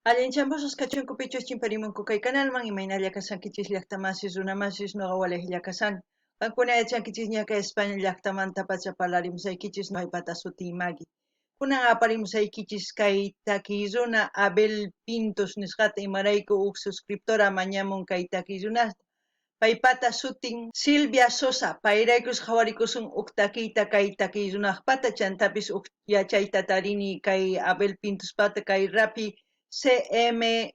Allinchambosas kachunku pichus chimparimunku kay canalman imaynalla kasankichis llaqtamasis runamasis noqa walejlla kasan. Qankuna yachankichis ñaqa España llaqtamanta pacha parlarimusaykichis maypata sutinmaki. Kunan aparimusaykichis kay takiy runa Abel Pintos nisqata imarayku suscriptora mañamun kay takiy runasta. Paypata sutin Silvia Sosa, payraykus hawarikusun takiyta kay takiy runaqpata chantapis yachayta tarini kay Abel Pintospata kay rapi cmtv.com.ar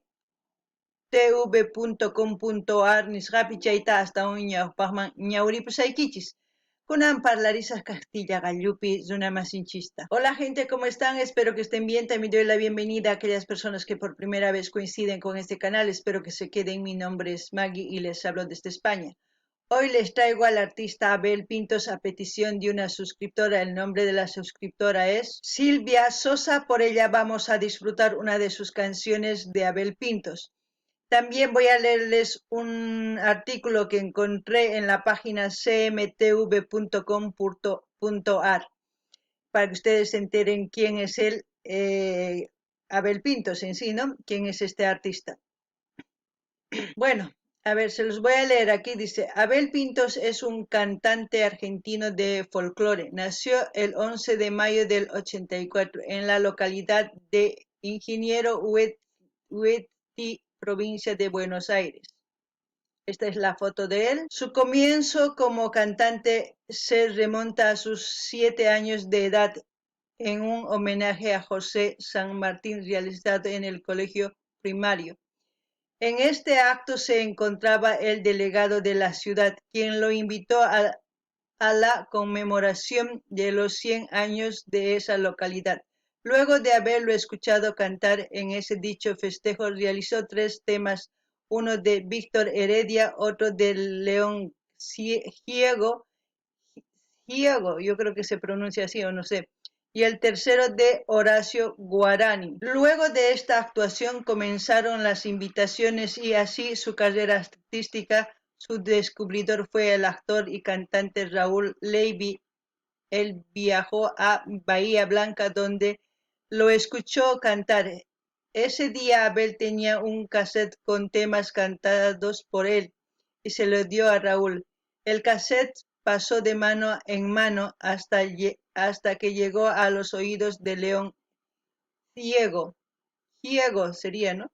nisqapi chayta hasta un ñawpaqman ñawripusaykichis. Kunan parlarisas Castilla Gallupi runamasinchista. Hola gente, ¿cómo están? Espero que estén bien. También doy la bienvenida a aquellas personas que por primera vez coinciden con este canal. Espero que se queden. Mi nombre es Maggie y les hablo desde España. Hoy les traigo al artista Abel Pintos a petición de una suscriptora. El nombre de la suscriptora es Silvia Sosa. Por ella vamos a disfrutar una de sus canciones de Abel Pintos. También voy a leerles un artículo que encontré en la página cmtv.com.ar para que ustedes se enteren quién es él, Abel Pintos en sí, ¿no? ¿Quién es este artista? Bueno, a ver, se los voy a leer aquí. Dice, Abel Pintos es un cantante argentino de folclore. Nació el 11 de mayo del 84 en la localidad de Ingeniero Huetti, provincia de Buenos Aires. Esta es la foto de él. Su comienzo como cantante se remonta a sus 7 años de edad en un homenaje a José San Martín realizado en el colegio primario. En este acto se encontraba el delegado de la ciudad, quien lo invitó a la conmemoración de los 100 años de esa localidad. Luego de haberlo escuchado cantar en ese dicho festejo, realizó 3 temas, uno de Víctor Heredia, otro de León Gieco, yo creo que se pronuncia así o no sé, y el tercero de Horacio Guarani. Luego de esta actuación comenzaron las invitaciones y así su carrera artística. Su descubridor fue el actor y cantante Raúl Levy. Él viajó a Bahía Blanca donde lo escuchó cantar. Ese día Abel tenía un cassette con temas cantados por él y se lo dio a Raúl. El cassette pasó de mano en mano hasta que llegó a los oídos de León Gieco sería, ¿no?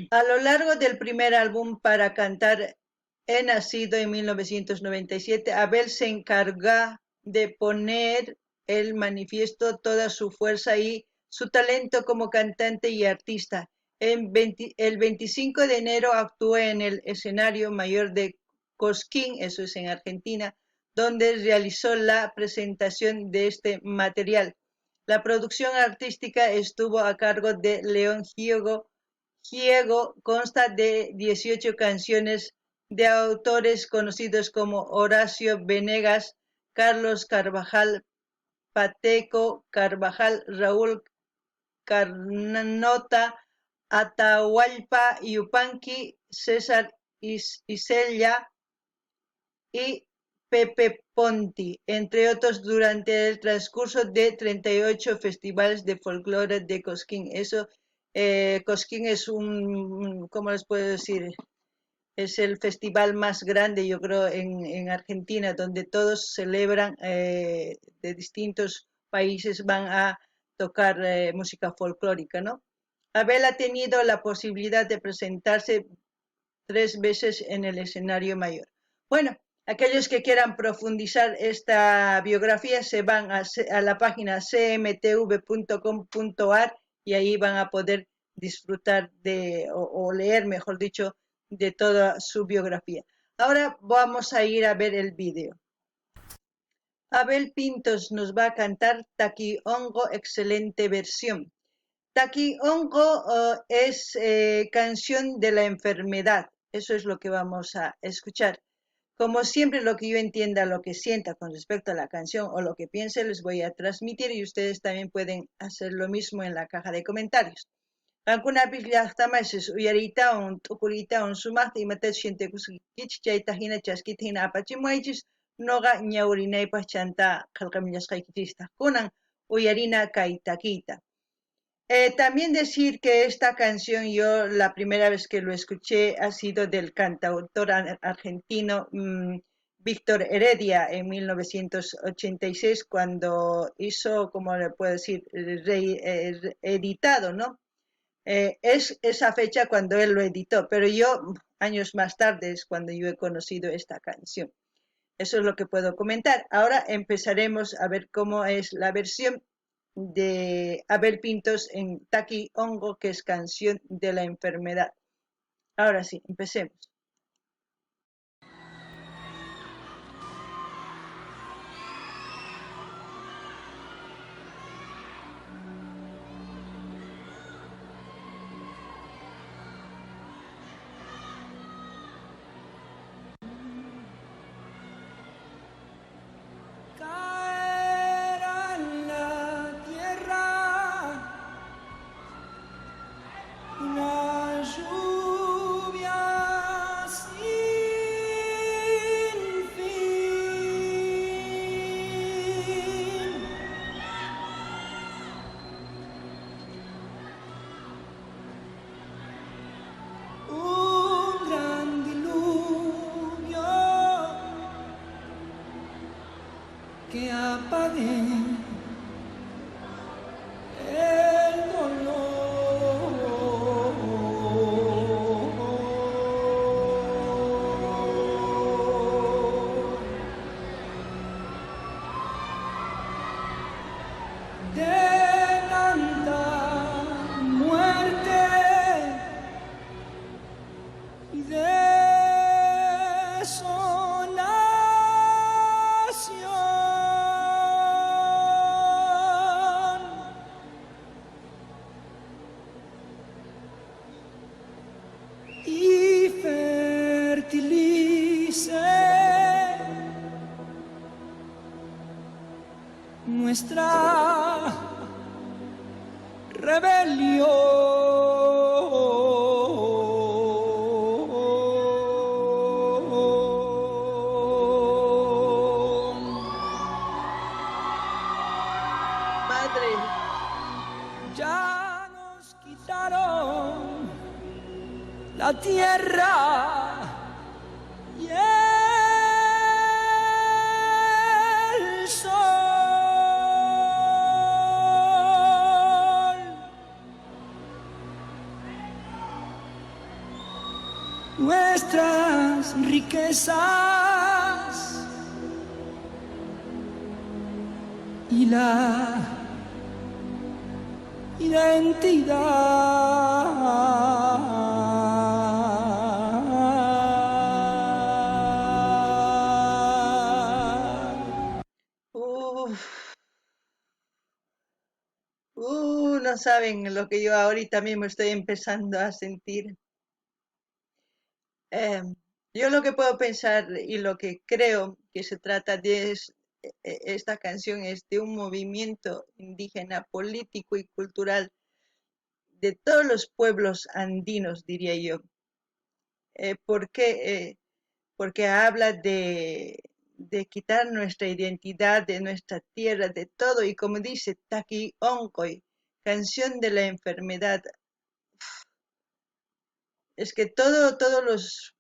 A lo largo del primer álbum para cantar He nacido en 1997, Abel se encarga de poner el manifiesto toda su fuerza y su talento como cantante y artista. El 25 de enero actuó en el escenario mayor de Cosquín, eso es en Argentina, donde realizó la presentación de este material. La producción artística estuvo a cargo de León Gieco. Consta de 18 canciones de autores conocidos como Horacio Venegas, Carlos Carvajal, Pateco Carvajal, Raúl Carnota, Atahualpa Yupanqui, César Isella y Pepe Ponti, entre otros, durante el transcurso de 38 festivales de folclore de Cosquín. Cosquín es ¿cómo les puedo decir? Es el festival más grande, yo creo, en Argentina, donde todos celebran, de distintos países van a tocar música folclórica, ¿no? Abel ha tenido la posibilidad de presentarse 3 veces en el escenario mayor. Bueno, aquellos que quieran profundizar esta biografía se van a la página cmtv.com.ar y ahí van a poder disfrutar o leer, mejor dicho, de toda su biografía. Ahora vamos a ir a ver el vídeo. Abel Pintos nos va a cantar Taki Ongo, excelente versión. Taki Ongo es canción de la enfermedad. Eso es lo que vamos a escuchar. Como siempre, lo que yo entienda, lo que sienta con respecto a la canción o lo que piense, les voy a transmitir y ustedes también pueden hacer lo mismo en la caja de comentarios. Qankunapis llaqtamasish uyariytawan, t'ukuriytawan sumaqta imatapas shintikusqankichis chayta hina chaskita hina apachimuwaychis noqa ñawrinaypaq chanta qillqamillasqaykichisqa. Kunan uyarina kay takiyta. También decir que esta canción yo la primera vez que lo escuché ha sido del cantautor argentino Víctor Heredia en 1986 cuando hizo, como le puedo decir, editado, ¿no? Es esa fecha cuando él lo editó, pero yo años más tarde es cuando yo he conocido esta canción. Eso es lo que puedo comentar. Ahora empezaremos a ver cómo es la versión de Abel Pintos en Taki Hongo, que es canción de la enfermedad. Ahora sí, empecemos. Caerá en la tierra una lluvia sin fin, un gran diluvio que apague el dolor de tanta muerte y desolación. Y fertilice nuestra rebelión. Madre, Ya nos quitaron la tierra y el sol. Nuestras riquezas y la identidad. uff, no saben lo que yo ahorita mismo estoy empezando a sentir. Eh, yo lo que puedo pensar y lo que creo que se trata de esta canción es de un movimiento indígena político y cultural de todos los pueblos andinos, diría yo. ¿Por qué? Porque habla de quitar nuestra identidad, de nuestra tierra, de todo, y como dice Taki Onkoy, canción de la enfermedad, es que todos los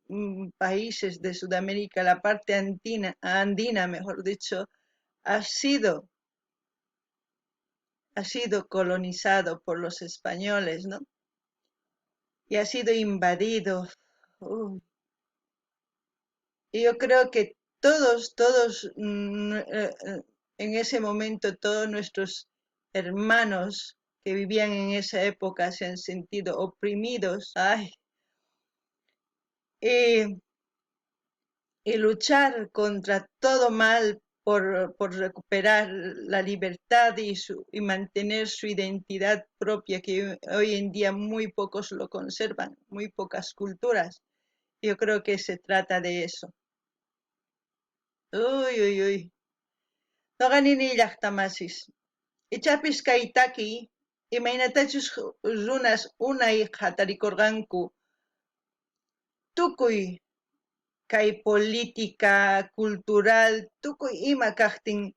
países de Sudamérica, la parte andina, mejor dicho, ha sido, ha sido colonizado por los españoles, ¿no? Y ha sido invadido. Uh, y yo creo que todos, en ese momento, todos nuestros hermanos que vivían en esa época se han sentido oprimidos. Ay, y, y luchar contra todo mal por recuperar la libertad y mantener su identidad propia, que hoy en día muy pocos lo conservan, muy pocas culturas. Yo creo que se trata de eso. Uy, uy, uy. Noqanini llaqtamasis. Ichapis kaytaki, imaynatachus runas unay hatarikurqanku, tukuy kay política, cultural, tukuy ima kaqtin,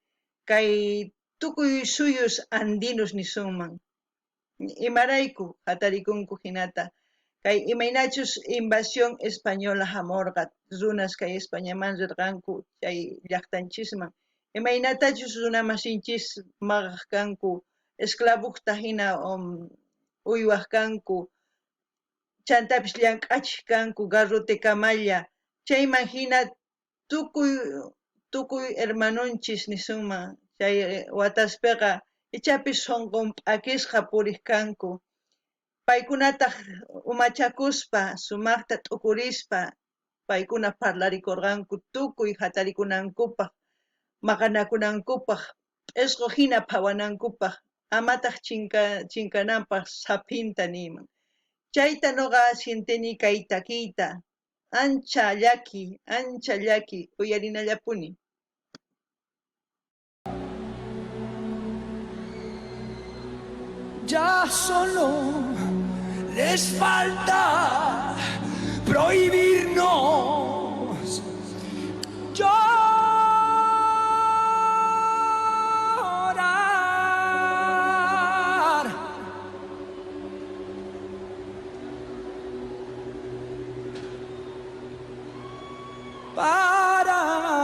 kay tukuy suyus andinos nisunman. imarayku hatarikunku hinata kay imaynachus invasión española hamurqa runas kay Españaman rirqanku chay llaqtanchisman imaynatachus runa masinchis maqaq kanku esclavuqta hina uywaq kanku chantapis llank'achiq kanku garrote kamalla chayman hina tukuy hermanunchis nisunman chay wataspiqa ichapis sunqun p'akisqa puriq kanku paykunataq umachakuspa sumaqta t'ukurispa paykuna parlarikurqanku tukuy hatarikunankupaq maqanakunankupaq p'isqu hina phawanankupaq amataq chinkananpaq sapinta niyman chayta nuqa sintini kay takiyta ancha llaki uyarinallapuni. Ya solo les falta prohibirnos llorar. Para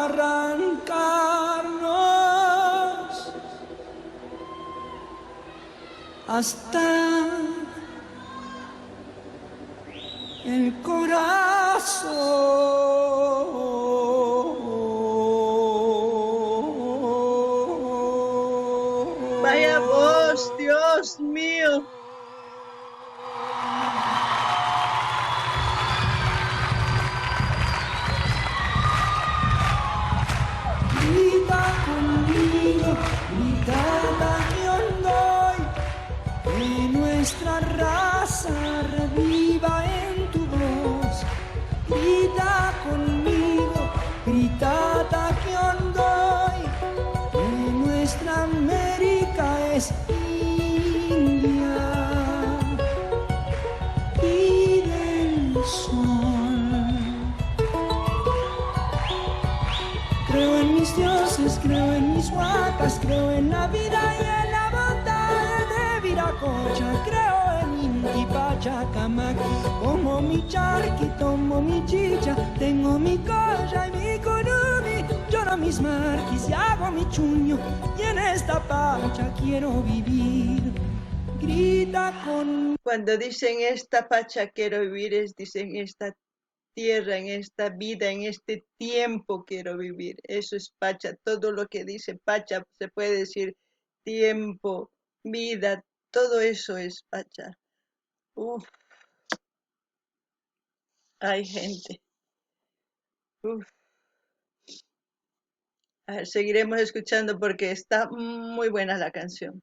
arrancarnos hasta el corazón. Vaya voz, Dios mío. Grita conmigo, grita canción doy, que nuestra raza reviva en tu voz. Grita conmigo, grita canción doy, que nuestra América es India y del sol. Creo en mis dioses, creo en mis huacas, creo en la vida y en la bondad de Viracocha, creo en Inti Pachacamac, como mi charqui, tomo mi chicha, tengo mi colla y mi curumi, lloro mis marquis y hago mi chuño, y en esta pacha quiero vivir. Grita con... Cuando dicen esta pacha quiero vivir, dicen esta tierra, en esta vida, en este tiempo quiero vivir. Eso es pacha. Todo lo que dice pacha se puede decir tiempo, vida, todo eso es pacha. Uf, hay gente. Uf. A ver, seguiremos escuchando porque está muy buena la canción.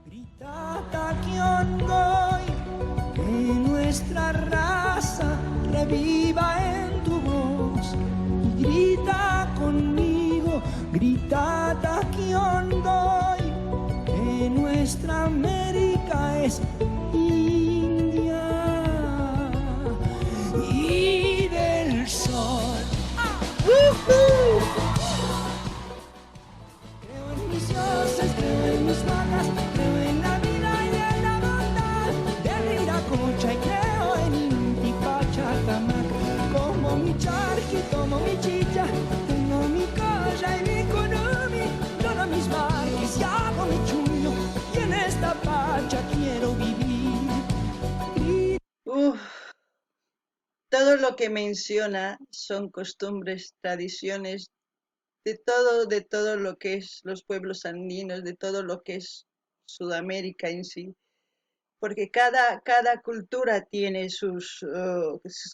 Grita Kiongoy, que nuestra raza reviva en tu voz. Y grita conmigo, grita Kiongoy, que nuestra América es India y del sol. Creo en mis dioses, creo en mis vacas, creo en la vida y en la bondad de Viracocha y creo en Inti Pachacamac. Como mi charqui, tomo mi chicha, tengo mi colla y mi kunumi, lloro mis marquis y hago mi chuño, y en esta pacha quiero vivir. Uf. Todo lo que menciona son costumbres, tradiciones, de todo lo que es los pueblos andinos, de todo lo que es Sudamérica en sí, porque cada cultura tiene sus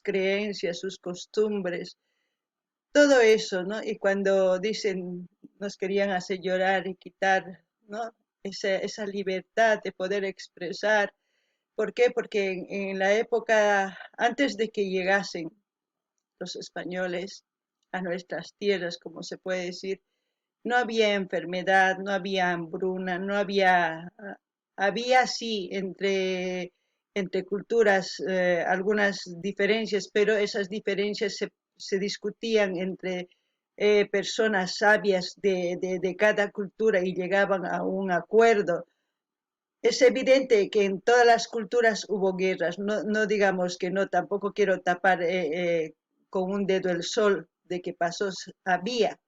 creencias, sus costumbres, todo eso, ¿no? Y cuando dicen, nos querían hacer llorar y quitar, ¿no? Esa libertad de poder expresar. ¿Por qué? Porque en la época, antes de que llegasen los españoles a nuestras tierras, como se puede decir, no había enfermedad, no había hambruna, no había, había sí entre culturas algunas diferencias, pero esas diferencias se discutían entre personas sabias de cada cultura y llegaban a un acuerdo. Es evidente que en todas las culturas hubo guerras, no digamos que no, tampoco quiero tapar con un dedo el sol de que pasó, había,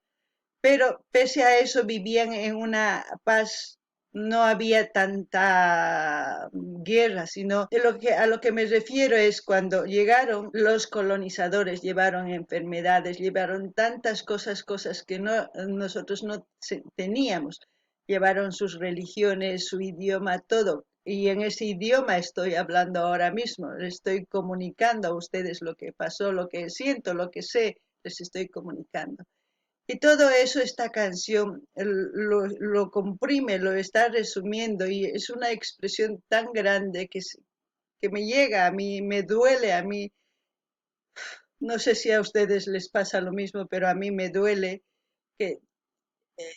pero pese a eso vivían en una paz, no había tanta guerra, sino a lo que me refiero es cuando llegaron los colonizadores, llevaron enfermedades, llevaron tantas cosas que nosotros no teníamos, llevaron sus religiones, su idioma, todo. Y en ese idioma estoy hablando ahora mismo, les estoy comunicando a ustedes lo que pasó, lo que siento, lo que sé, les estoy comunicando. Y todo eso esta canción lo comprime, lo está resumiendo y es una expresión tan grande que me llega a mí, me duele a mí. No sé si a ustedes les pasa lo mismo, pero a mí me duele que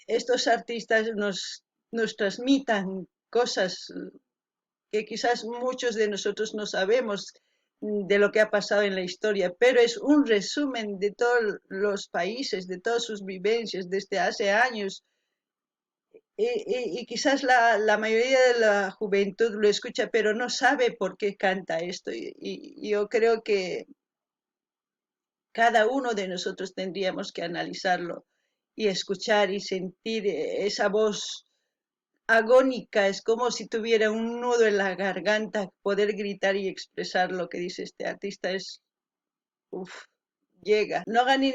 estos artistas nos transmitan cosas que quizás muchos de nosotros no sabemos de lo que ha pasado en la historia, pero es un resumen de todos los países, de todas sus vivencias desde hace años. Y quizás la mayoría de la juventud lo escucha, pero no sabe por qué canta esto. Y yo creo que cada uno de nosotros tendríamos que analizarlo y escuchar y sentir esa voz agónica, es como si tuviera un nudo en la garganta, poder gritar y expresar lo que dice este artista es, uff, llega. No ganin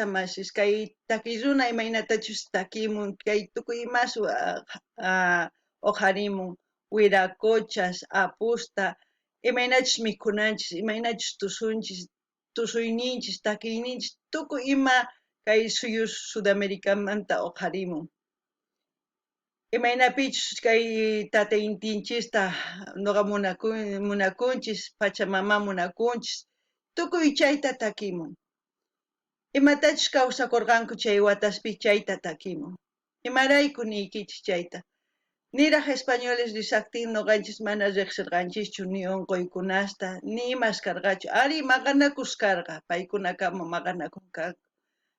más, es que hay taquizuna y mainatachus taquimun, que hay tucuy más ojarimun, huiracochas, apusta, y mainachus mikunanchis, y mainachus tusuyninchis, taquiyninchis, tucu ima kay suyus Sudamericanmanta ojarimun. Imaynapichus kay tata intinchista noqa munakunchis, Pachamama munakunchis, tukuy chayta takimun. Imatachus kawsakurqanku chay wataspi chayta takimun. Imarayku niykichis chayta. Niraq españoles risaqtin noqanchis mana riqsirqanchischu ni unquykunasta, ni imas karqachu. Ari maqanakuskarqa, paykunakama maqanakunqanku.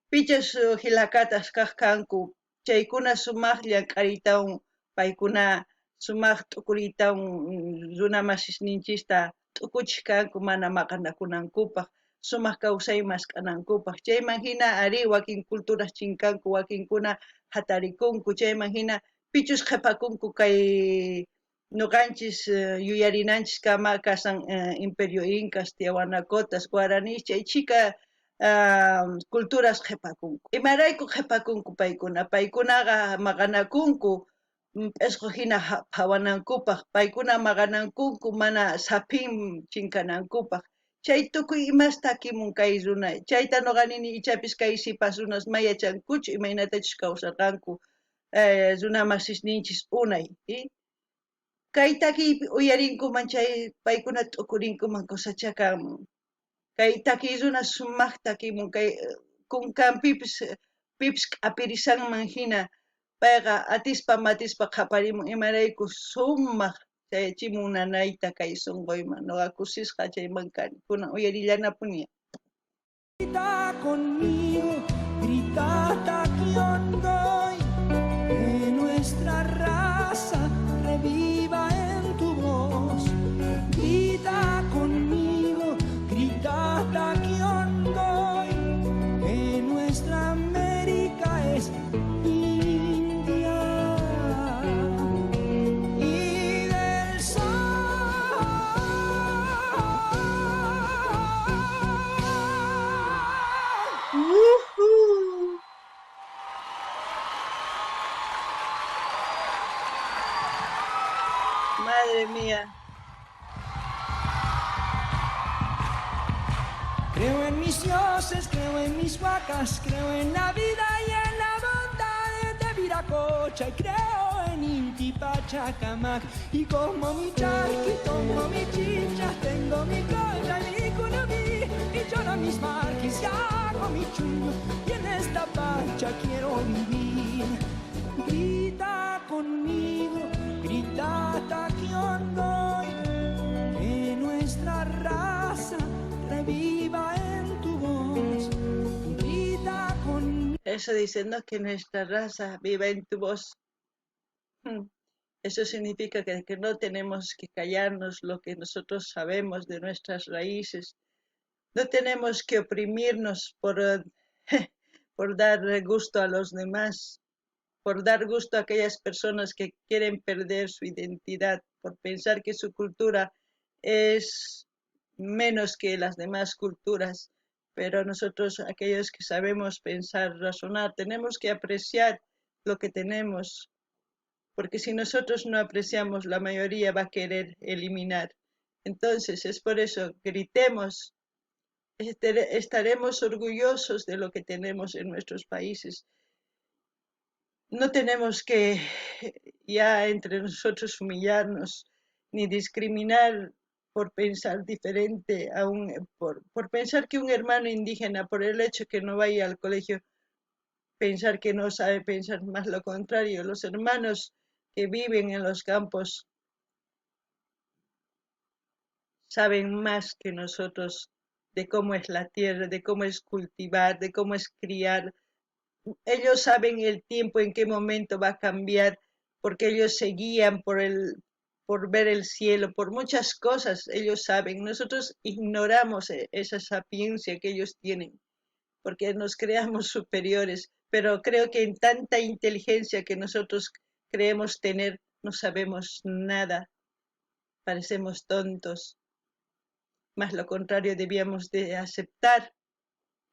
Pichas hilakatas kaq kanku, chaykuna sumaqlla q'aritawan paykuna sumaq t'ukuriytawan runa masisninchista t'ukuchik kanku mana maqanakunankupaq, sumaq kawsay mask'anankupaq. Chayman hina ari wakin culturas chinkanku, wakinkuna hatarikunku, chayman hina pichus qhipakunku kay ñuqanchis yuyarinanchis kama kasan Imperio Incas, Tiahuanacotas, Guaraníes, chay chika culturas qhipakunku. Imarayku qhipakunku paykuna, paykunaqa maqanakunku p'isqu hina phawanankupaq, paykuna maqanakunku mana sapin chinkanankupaq. Chay tukuy imas takimun kay runa, chayta noqa nini ichapis kay sipas runas mayachankuchu imaynatachus kawsarqanku runa masisninchis unay, kay takiypi uyarinkuman chay paykuna t'ukurinkuman cosachaqa kay takiy runa sumaq takimun kay kunkanpipis pipis q'apirisanman hina payqa atispa matispa qhaparimun imarayku sumaq chayachimun nanayta kay sunquyman noqa kusisqa chayman kani kunan uyarillanapuni. Grita conmigo, grita hasta que hondoy, que nuestra raza reviva en tu voz. Grita conmigo, grita hasta que hondoy, que nuestra América es India y del sol. Madre mía. Creo en mis dioses, creo en mis vacas, creo en la vida y en la bondad de Viracocha y creo en Inti Pachacamac. Y como mi charqui, como mi chicha, tengo mi colla y mi cunabí, y lloran mis marquis y hago mi chullo, y en esta pacha quiero vivir. Grita conmigo, grita hasta que hondoy, que nuestra raza reviva en tu voz. Grita conmigo. Eso diciendo que nuestra raza viva en tu voz. Eso significa que no tenemos que callarnos lo que nosotros sabemos de nuestras raíces. No tenemos que oprimirnos por dar gusto a los demás, por dar gusto a aquellas personas que quieren perder su identidad, por pensar que su cultura es menos que las demás culturas. Pero nosotros, aquellos que sabemos pensar, razonar, tenemos que apreciar lo que tenemos, porque si nosotros no apreciamos, la mayoría va a querer eliminar. Entonces, es por eso, gritemos, estaremos orgullosos de lo que tenemos en nuestros países. No tenemos que ya entre nosotros humillarnos ni discriminar por pensar diferente, por pensar que un hermano indígena, por el hecho que no vaya al colegio, pensar que no sabe pensar, más lo contrario. Los hermanos que viven en los campos saben más que nosotros de cómo es la tierra, de cómo es cultivar, de cómo es criar. Ellos saben el tiempo, en qué momento va a cambiar, porque ellos se guían por ver el cielo, por muchas cosas ellos saben. Nosotros ignoramos esa sapiencia que ellos tienen, porque nos creamos superiores, pero creo que en tanta inteligencia que nosotros creemos tener, no sabemos nada, parecemos tontos. Más lo contrario, debíamos de aceptar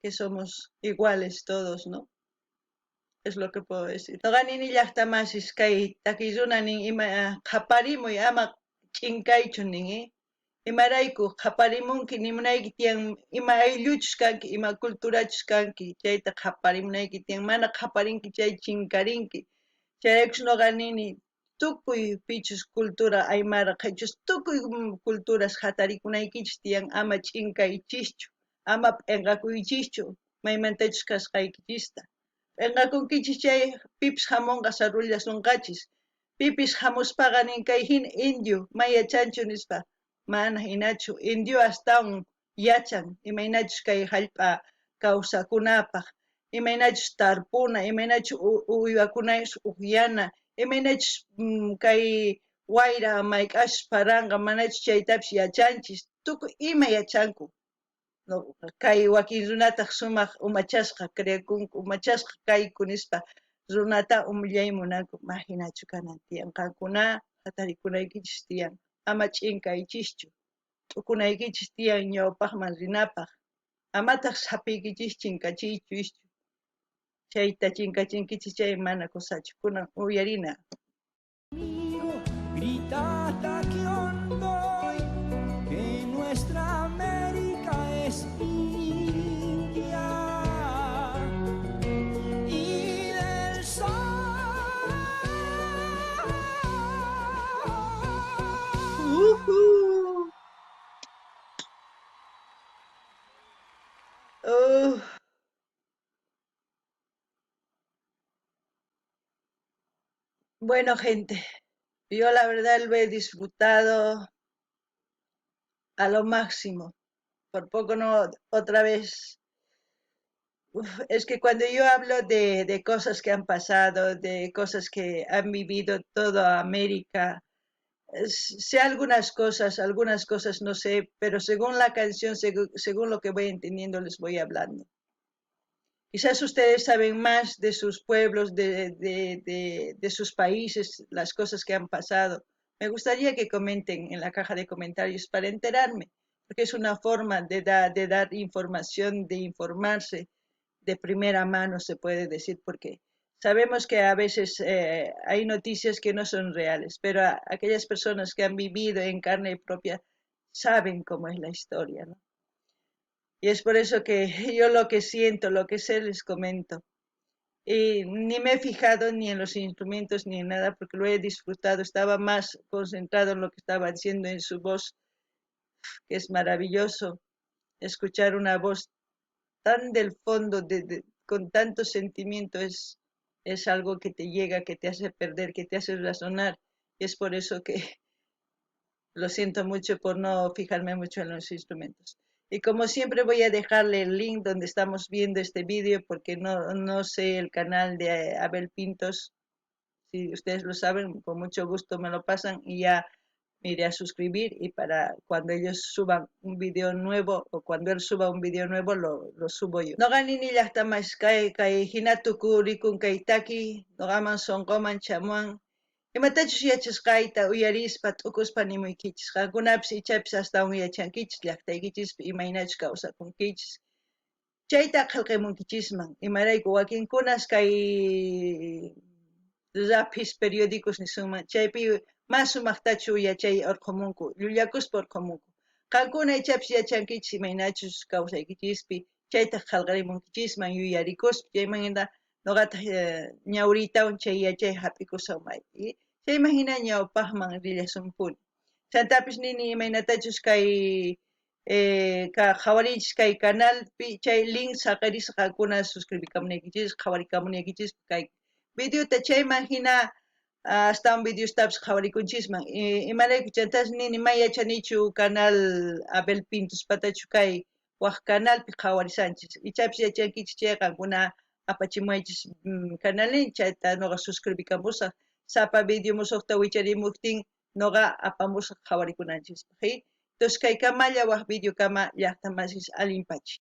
que somos iguales todos, ¿no? Es lo que puedo decir. Noqanini llaqtamasis kay takirunanin ima qhaparimuy ama ch'inkaychu nin, imarayku qhaparimunki nimunayki tiyan ima aylluchus kanki, ima culturachus kanki, chayta qhaparimunayki tiyan, mana qhaparinki chay chinkarinki. Chayraykus noqanini tukuy pichus cultura aymara qhaychus tukuy culturas hatarikunaykichischu tiyan, ama ch'inkaychischu, ama p'inqakuychischu maymantachus kasqaykichista. P'inqakunkichis chay pipis hamunqa sarulla sunqachis, pipis hamuspaqa ninkay hina indio mayachanchu nispa, mana hinachu, indio astawan yachan imaynachus kay hallp'a kawsakunapaq, imaynachus tarpuna, imaynachus uywakunayus upyana, imaynachus kay wayra mayk'ashus paranqa manachus chaytapis yachanchis, tukuy ima yachanku. No, kay wakin runataq sumaq umachasqa creakunku, umachasqa kayku nispa runata umillay munanku, mahinachu kanan tiyanqankuna hatarikunaykichischu tiyan, ama ch'inkaychischu, t'ukunaykichis tiyan ñawpaqman rinapaq, amataq sapiykichischu chinkachiychuschu, chayta chinkachinkichis chay mana kusachu, kunan uyarina. Grita hasta que hondo que nuestra América es India y del sol. Bueno, gente, yo la verdad lo he disfrutado a lo máximo. Por poco no, otra vez. Es que cuando yo hablo de cosas que han pasado, de cosas que han vivido toda América, sé algunas cosas no sé, pero según la canción, según lo que voy entendiendo, les voy hablando. Quizás ustedes saben más de sus pueblos, de sus países, las cosas que han pasado. Me gustaría que comenten en la caja de comentarios para enterarme, porque es una forma de dar información, de informarse de primera mano, se puede decir, porque sabemos que a veces hay noticias que no son reales, pero aquellas personas que han vivido en carne propia saben cómo es la historia, ¿no? Y es por eso que yo lo que siento, lo que sé, les comento. Y ni me he fijado ni en los instrumentos ni en nada porque lo he disfrutado. Estaba más concentrado en lo que estaba diciendo en su voz, que es maravilloso escuchar una voz tan del fondo, con tanto sentimiento, es algo que te llega, que te hace perder, que te hace razonar. Y es por eso que lo siento mucho por no fijarme mucho en los instrumentos. Y como siempre voy a dejarle el link donde estamos viendo este vídeo porque no sé el canal de Abel Pintos. Si ustedes lo saben, con mucho gusto me lo pasan y ya me iré a suscribir, y para cuando ellos suban un video nuevo o cuando él suba un video nuevo lo subo yo. No ganini llaqtamas kay hinatuku rikun kaytaki, noqaman sonqoman chamuan. Imatachus yachasqayta uyarispa t'ukuspa nimuykichis. Qankunapis ichapis astawan yachankichis llaqtaykichispi imaynachus kawsakunkichis. Chayta qillqimunkichisman. Imarayku wakinkunas kay rapis periódicos nisunman, chaypi mas sumaqtachu yachay urqumunku, llullakuspa urqumunku. Qankuna ichapis yachankichis imaynachus kawsaykichispi, chayta qillqarimunkichisman yuyarikuspa, chaymanhina nuqata ñawriytawan chay yachay hap'ikusun maypi. Chayman hina ñawpaqman rillasupuni. Chantapis nini imaynatachus kay qawarinchis kay canalpi, chay link saqirisa qankuna suscribikamunaykichis, qhawarikamunaykichis kay videota, chayman hina astawan videostapis qhawarikunchisman. Imarayku chantas nini may yachanichu canal Abel Pintos patachu kay waq canalpi qhawarisanchis. Ichapis yachankichis chay qankuna apachimuwaychis canalnin, chayta nuqa suscribikamusaq, sapa video musuqta wicharimuptin nuqa apamusaq qhawarikunanchispaq. Entonces kay kamalla waq video kama llaqta masis allinpachi.